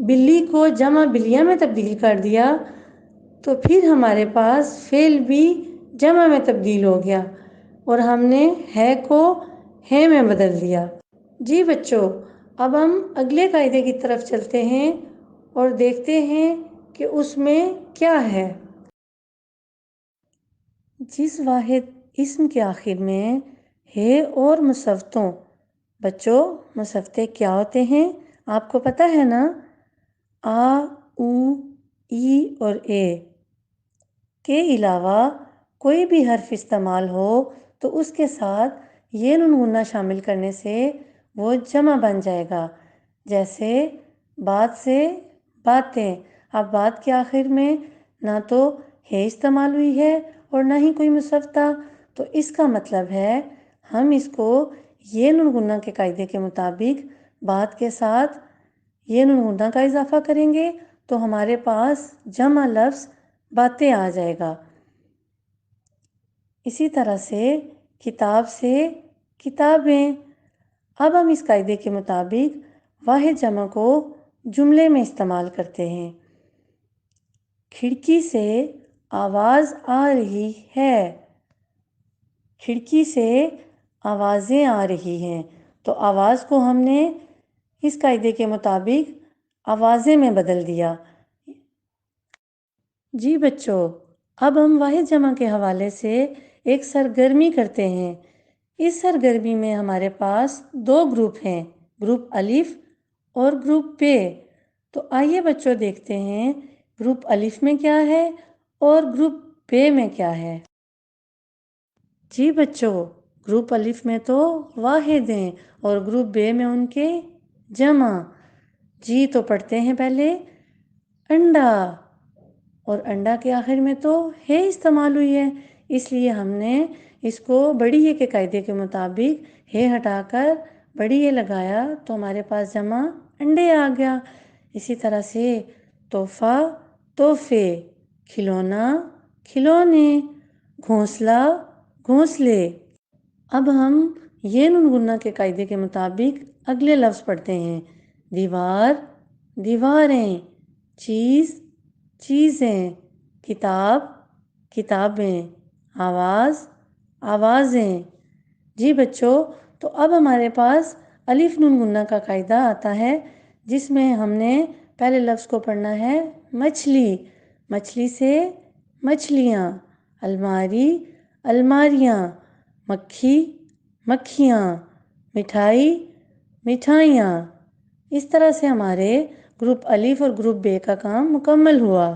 بلی کو جمع بلیاں میں تبدیل کر دیا تو پھر ہمارے پاس فعل بھی جمع میں تبدیل ہو گیا اور ہم نے ہے کو ہے میں بدل دیا۔ جی بچوں، اب ہم اگلے قاعدے کی طرف چلتے ہیں اور دیکھتے ہیں کہ اس میں کیا ہے۔ جس واحد اسم کے آخر میں ہے اور مصوتوں، بچوں مصوتے کیا ہوتے ہیں آپ کو پتہ ہے نا؟ آ، او، ای اور اے کے علاوہ کوئی بھی حرف استعمال ہو تو اس کے ساتھ یہ نون غنہ شامل کرنے سے وہ جمع بن جائے گا۔ جیسے بات سے باتیں، اب بات کے آخر میں نہ تو ہے استعمال ہوئی ہے اور نہ ہی کوئی مصوتہ، تو اس کا مطلب ہے ہم اس کو یہ نون غنہ کے قاعدے کے مطابق بات کے ساتھ یہ نون غنہ کا اضافہ کریں گے تو ہمارے پاس جمع لفظ باتیں آ جائے گا۔ اسی طرح سے کتاب سے کتابیں، اب ہم اس قاعدے کے مطابق واحد جمع کو جملے میں استعمال کرتے ہیں۔ کھڑکی سے آواز آ رہی ہے، کھڑکی سے آوازیں آ رہی ہیں، تو آواز کو ہم نے اس قاعدے کے مطابق آوازیں میں بدل دیا۔ جی بچوں، اب ہم واحد جمع کے حوالے سے ایک سرگرمی کرتے ہیں۔ اس سرگرمی میں ہمارے پاس دو گروپ ہیں، گروپ الف اور گروپ بے۔ تو آئیے بچوں دیکھتے ہیں گروپ الف میں کیا ہے اور گروپ بے میں کیا ہے۔ جی بچوں، گروپ الف میں تو واحد ہیں اور گروپ بے میں ان کے جمع۔ جی تو پڑھتے ہیں پہلے انڈا، اور انڈا کے آخر میں تو ہے استعمال ہوئی ہے، اس لیے ہم نے اس کو بڑی یہ کے قاعدے کے مطابق ہے ہٹا کر بڑی یہ لگایا تو ہمارے پاس جمع انڈے آ گیا۔ اسی طرح سے تحفہ تحفے، کھلونا کھلونے، گھونسلہ گھونسلے۔ اب ہم یہ نون غنہ کے قاعدے کے مطابق اگلے لفظ پڑھتے ہیں۔ دیوار دیواریں، چیز چیزیں، کتاب کتابیں، آواز آوازیں۔ جی بچوں، تو اب ہمارے پاس الف نون غنہ کا قاعدہ آتا ہے جس میں ہم نے پہلے لفظ کو پڑھنا ہے مچھلی، مچھلی سے مچھلیاں، الماری الماریاں، مکھی مکھیاں، مٹھائی مٹھائیاں۔ اس طرح سے ہمارے گروپ الف اور گروپ بے کا کام مکمل ہوا۔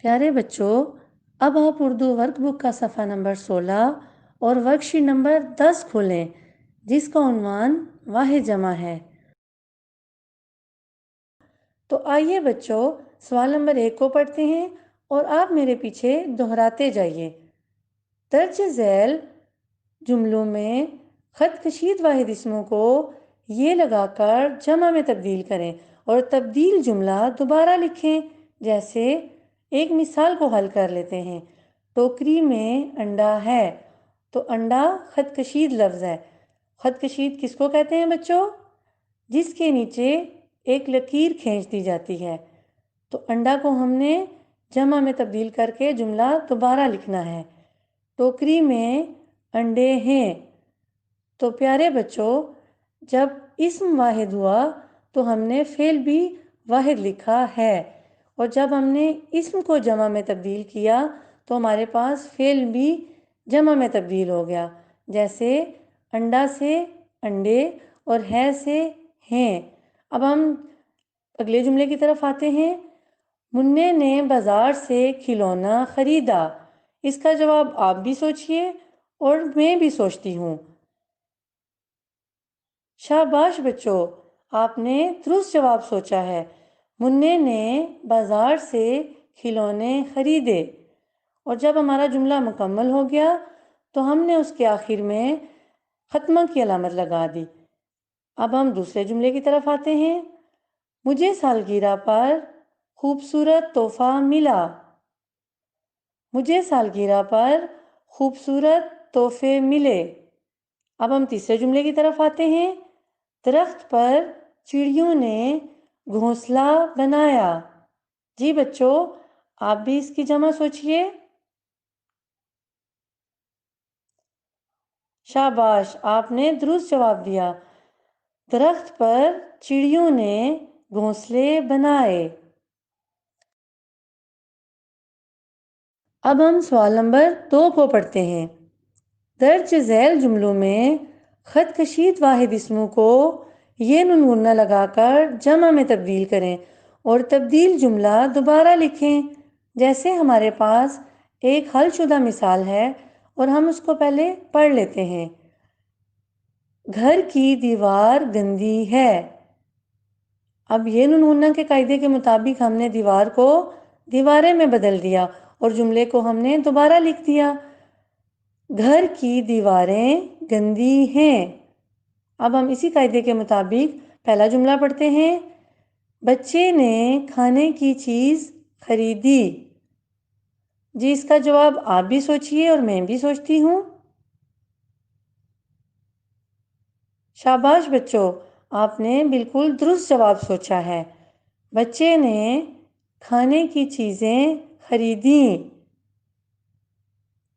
پیارے بچوں، اب آپ اردو ورک بک کا صفحہ نمبر 16 اور ورک شیٹ نمبر 10 کھولیں جس کا عنوان واحد جمع ہے۔ تو آئیے بچوں سوال نمبر 1 کو پڑھتے ہیں اور آپ میرے پیچھے دہراتے جائیے۔ درج ذیل جملوں میں خط کشید واحد اسموں کو یہ لگا کر جمع میں تبدیل کریں اور تبدیل جملہ دوبارہ لکھیں۔ جیسے ایک مثال کو حل کر لیتے ہیں۔ ٹوکری میں انڈا ہے، تو انڈا خط کشید لفظ ہے۔ خط کشید کس کو کہتے ہیں بچوں؟ جس کے نیچے ایک لکیر کھینچ دی جاتی ہے۔ تو انڈا کو ہم نے جمع میں تبدیل کر کے جملہ دوبارہ لکھنا ہے۔ ٹوکری میں انڈے ہیں۔ تو پیارے بچوں، جب اسم واحد ہوا تو ہم نے فعل بھی واحد لکھا ہے، اور جب ہم نے اسم کو جمع میں تبدیل کیا تو ہمارے پاس فعل بھی جمع میں تبدیل ہو گیا۔ جیسے انڈا سے انڈے اور ہے سے ہیں۔ اب ہم اگلے جملے کی طرف آتے ہیں۔ منّے نے بازار سے کھلونا خریدا۔ اس کا جواب آپ بھی سوچئے اور میں بھی سوچتی ہوں۔ شاباش بچوں، آپ نے درست جواب سوچا ہے۔ منّے نے بازار سے کھلونے خریدے، اور جب ہمارا جملہ مکمل ہو گیا تو ہم نے اس کے آخر میں ختمہ کی علامت لگا دی۔ اب ہم دوسرے جملے کی طرف آتے ہیں۔ مجھے سالگرہ پر خوبصورت تحفہ ملا۔ مجھے سالگرہ پر خوبصورت تحفے ملے۔ اب ہم تیسرے جملے کی طرف آتے ہیں۔ درخت پر چڑیوں نے گھونسلہ بنایا۔ جی بچوں، آپ بھی اس کی جمع سوچئے۔ شاباش، آپ نے درست جواب دیا۔ درخت پر چڑیوں نے گھونسلے بنائے۔ اب ہم سوال نمبر 2 کو پڑھتے ہیں۔ درج ذیل جملوں میں خط کشید واحد اسموں کو یہ ننگنہ لگا کر جمع میں تبدیل کریں اور تبدیل جملہ دوبارہ لکھیں۔ جیسے ہمارے پاس ایک حل شدہ مثال ہے اور ہم اس کو پہلے پڑھ لیتے ہیں۔ گھر کی دیوار گندی ہے۔ اب یہ ننگنہ کے قاعدے کے مطابق ہم نے دیوار کو دیواریں میں بدل دیا اور جملے کو ہم نے دوبارہ لکھ دیا۔ گھر کی دیواریں گندی ہیں۔ اب ہم اسی قاعدے کے مطابق پہلا جملہ پڑھتے ہیں۔ بچے نے کھانے کی چیز خریدی۔ جی اس کا جواب آپ بھی سوچئے اور میں بھی سوچتی ہوں۔ شاباش بچوں، آپ نے بالکل درست جواب سوچا ہے۔ بچے نے کھانے کی چیزیں خریدیں۔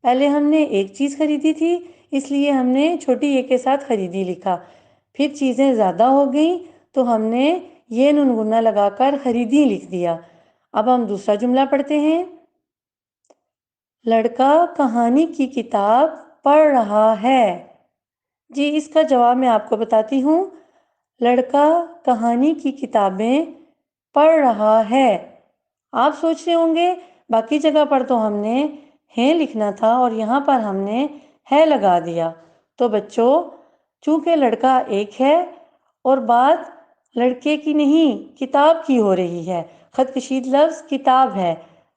پہلے ہم نے ایک چیز خریدی تھی، اس لیے ہم نے چھوٹی اے کے ساتھ خریدی لکھا۔ پھر چیزیں زیادہ ہو گئیں تو ہم نے یہ ننگنہ لگا کر خریدی لکھ دیا۔ اب ہم دوسرا جملہ پڑھتے ہیں۔ لڑکا کہانی کی کتاب پڑھ رہا ہے۔ جی اس کا جواب میں آپ کو بتاتی ہوں۔ لڑکا کہانی کی کتابیں پڑھ رہا ہے۔ آپ سوچ رہے ہوں گے باقی جگہ پر تو ہم نے ہیں لکھنا تھا اور یہاں پر ہم نے ہے لگا دیا۔ تو بچوں، چونکہ لڑکا ایک ہے اور بات لڑکے کی نہیں کتاب کی ہو رہی ہے، خط کشید لفظ کتاب ہے،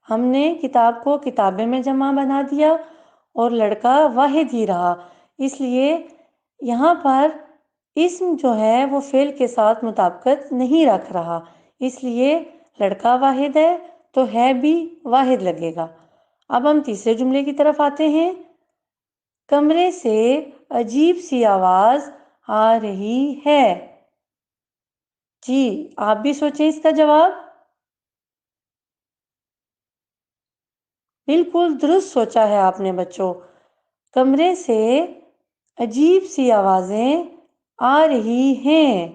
ہم نے کتاب کو کتابیں میں جمع بنا دیا اور لڑکا واحد ہی رہا، اس لیے یہاں پر اسم جو ہے وہ فعل کے ساتھ مطابقت نہیں رکھ رہا، اس لیے لڑکا واحد ہے تو ہے بھی واحد لگے گا۔ اب ہم تیسرے جملے کی طرف آتے ہیں۔ کمرے سے عجیب سی آواز آ رہی ہے۔ جی آپ بھی سوچیں اس کا جواب۔ بالکل درست سوچا ہے آپ نے بچوں۔ کمرے سے عجیب سی آوازیں آ رہی ہیں۔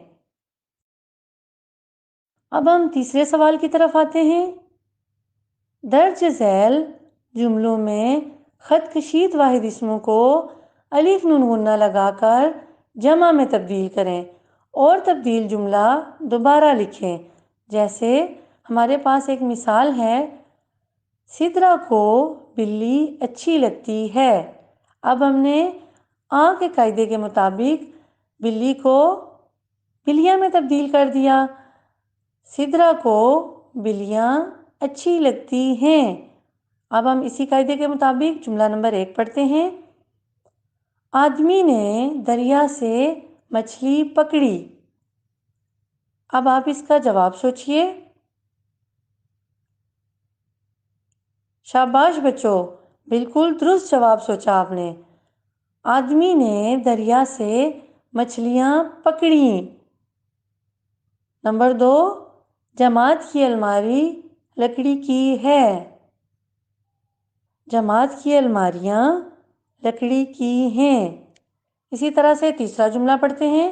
اب ہم تیسرے سوال کی طرف آتے ہیں۔ درج ذیل جملوں میں خط کشید واحد اسموں کو الف نون غنہ لگا کر جمع میں تبدیل کریں اور تبدیل جملہ دوبارہ لکھیں۔ جیسے ہمارے پاس ایک مثال ہے، سدرا کو بلی اچھی لگتی ہے۔ اب ہم نے آ کے قاعدے کے مطابق بلی کو بلیاں میں تبدیل کر دیا۔ سدرا کو بلیاں اچھی لگتی ہیں۔ اب ہم اسی قاعدے کے مطابق جملہ نمبر 1 پڑھتے ہیں۔ آدمی نے دریا سے مچھلی پکڑی۔ اب آپ اس کا جواب سوچئے۔ شاباش بچوں، بالکل درست جواب سوچا آپ نے۔ آدمی نے دریا سے مچھلیاں پکڑیں۔ نمبر 2، جماعت کی الماری لکڑی کی ہے۔ جماعت کی الماریاں لکڑی کی ہیں۔ اسی طرح سے تیسرا جملہ پڑھتے ہیں۔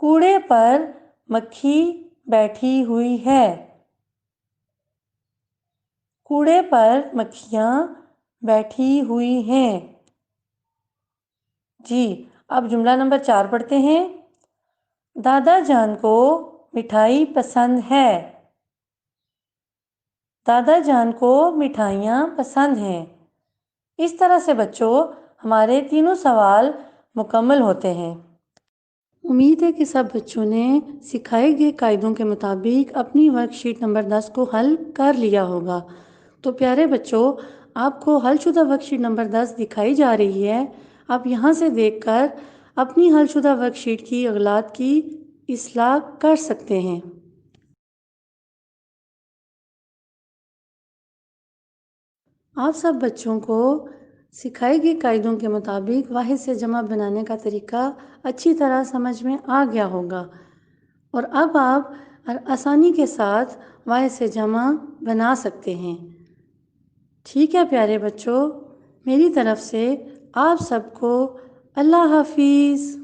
کوڑے پر مکھی بیٹھی ہوئی ہے۔ کوڑے پر مکھیاں بیٹھی ہوئی ہیں۔ جی اب جملہ نمبر 4 پڑھتے ہیں۔ دادا جان کو مٹھائی پسند ہے۔ دادا جان کو مٹھائیاں پسند ہیں۔ اس طرح سے بچوں ہمارے تینوں سوال مکمل ہوتے ہیں۔ امید ہے کہ سب بچوں نے سکھائے گئے قاعدوں کے مطابق اپنی ورک شیٹ نمبر 10 کو حل کر لیا ہوگا۔ تو پیارے بچوں، آپ کو حل شدہ ورک شیٹ نمبر 10 دکھائی جا رہی ہے۔ آپ یہاں سے دیکھ کر اپنی حل شدہ ورک شیٹ کی اغلاط کی اصلاح کر سکتے ہیں۔ آپ سب بچوں کو سکھائی گئی قاعدوں کے مطابق واحد سے جمع بنانے کا طریقہ اچھی طرح سمجھ میں آ گیا ہوگا، اور اب آپ اور آسانی کے ساتھ واحد سے جمع بنا سکتے ہیں۔ ٹھیک ہے پیارے بچوں، میری طرف سے آپ سب کو اللہ حافظ۔